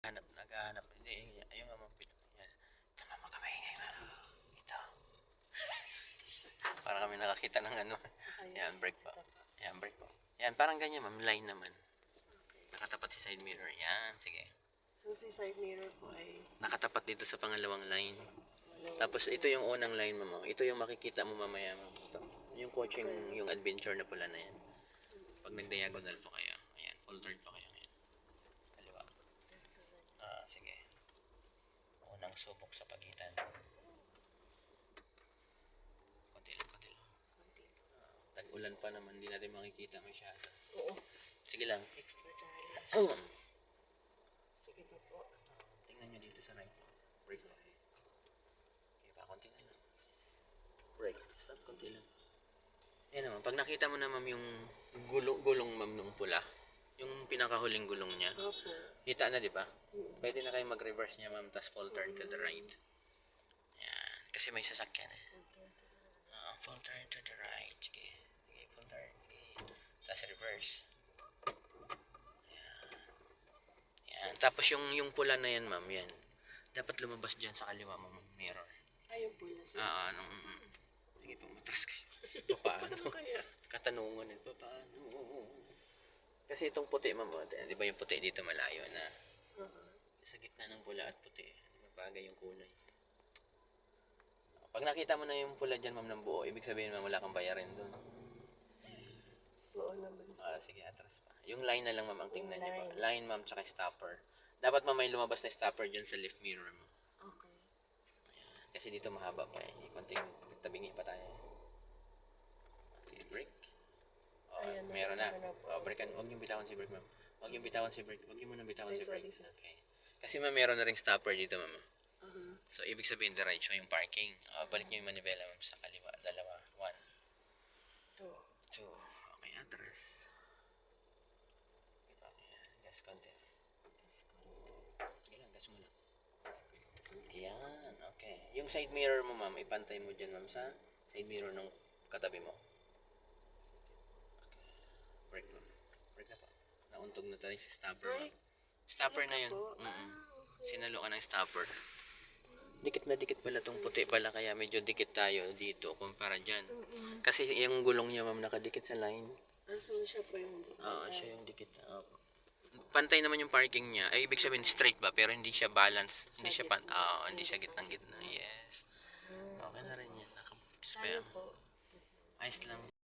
Naghahanap. Hindi, ayun nga ma'am. Yan. Tama magkamaingay ma'am. Ito. Para kami nakakita ng ano. Yan, break po. Yan, break po. Yan, parang ganyan ma'am. Line naman. Nakatapat si side mirror. Yan, sige. So, si side mirror po ay... Nakatapat dito sa pangalawang line. Tapos ito yung unang line ma'am. Ito yung makikita mo mamaya ma'am. Ito. Yung coaching, yung adventure na pula na yan. Pag nag-diagonal po kayo. Ayan, full turn po kayo. Ayan. Kaliwa. Sige. Unang subok sa pagitan. Konti lang, konti lang. Tag-ulan pa naman, hindi natin makikita masyado. Oo. Sige lang. Extra challenge. Oh. Sige pa po. Tingnan nyo dito sa right. Break. Okay pa, konti na lang. Break. Stop, konti lang. Yan naman, pag nakita mo na ma'am yung gulong ma'am nung pula, yung pinakahuling gulong niya, Opo. kita na di ba? Pwede na kayo mag-reverse niya ma'am, tapos full turn to the right. Yan, kasi may sasakyan eh. Full turn to the right. Sige, sige, full turn. Sige. Tapos reverse. Yan. Yan. Tapos yung pula na yan ma'am, yan. Dapat lumabas dyan sa kaliwa mo ma'am, mirror. Ayun po na siya. Sige po, matras kayo. Paano? Katanungan eh, paano? Kasi itong puti ma'am, di ba yung puti dito malayo na? Sa gitna ng pula at puti, magbagay yung kulay. Pag nakita mo na yung pula dyan ma'am ng buo, ibig sabihin ma'am wala kang bayarin doon. Oo naman siya. Sige, atras pa. Yung line na lang ma'am ang tingnan niyo pa. Line ma'am tsaka stopper. Dapat ma'am may lumabas na stopper dyan sa left mirror mo. Okay. Ayan. Kasi dito mahaba pa eh. Konting tabingi pa tayo. Okay, brake. Ayan, Meron na. nakita ko na po. Break. Huwag yung bitawan si brake ma'am. Huwag yung bitawan si brake. Huwag yung muna bitawan si brake. Sorry. Okay. Kasi ma'am meron na ring stopper dito ma'am. Uh-huh. So, ibig sabihin diretso yung parking. Balik nyo yung manibela ma'am sa kaliwa. Dalawa. 1, 2. Okay, atras. Gas konti. Sige lang, gas mo lang. Ayan, okay. Yung side mirror mo ma'am, ipantay mo dyan ma'am sa side mirror ng katabi mo. Okay. Break ma'am. Break na po. Nauntog na tayo sa stopper ma'am. Stopper na yun. Sinalo ka ng stopper. Dikit na dikit pala tong puti pala, kaya medyo dikit tayo dito kumpara dyan. Kasi yung gulong niya ma'am nakadikit sa line. So, siya po yung dikit. Siya yung dikit. Pantay naman yung parking niya. Ay, ibig sabihin straight ba? Pero hindi siya balance. Hindi siya hindi siya gitnang-gitna. Yes. Okay na rin yan. Tayo po. Ayos lang.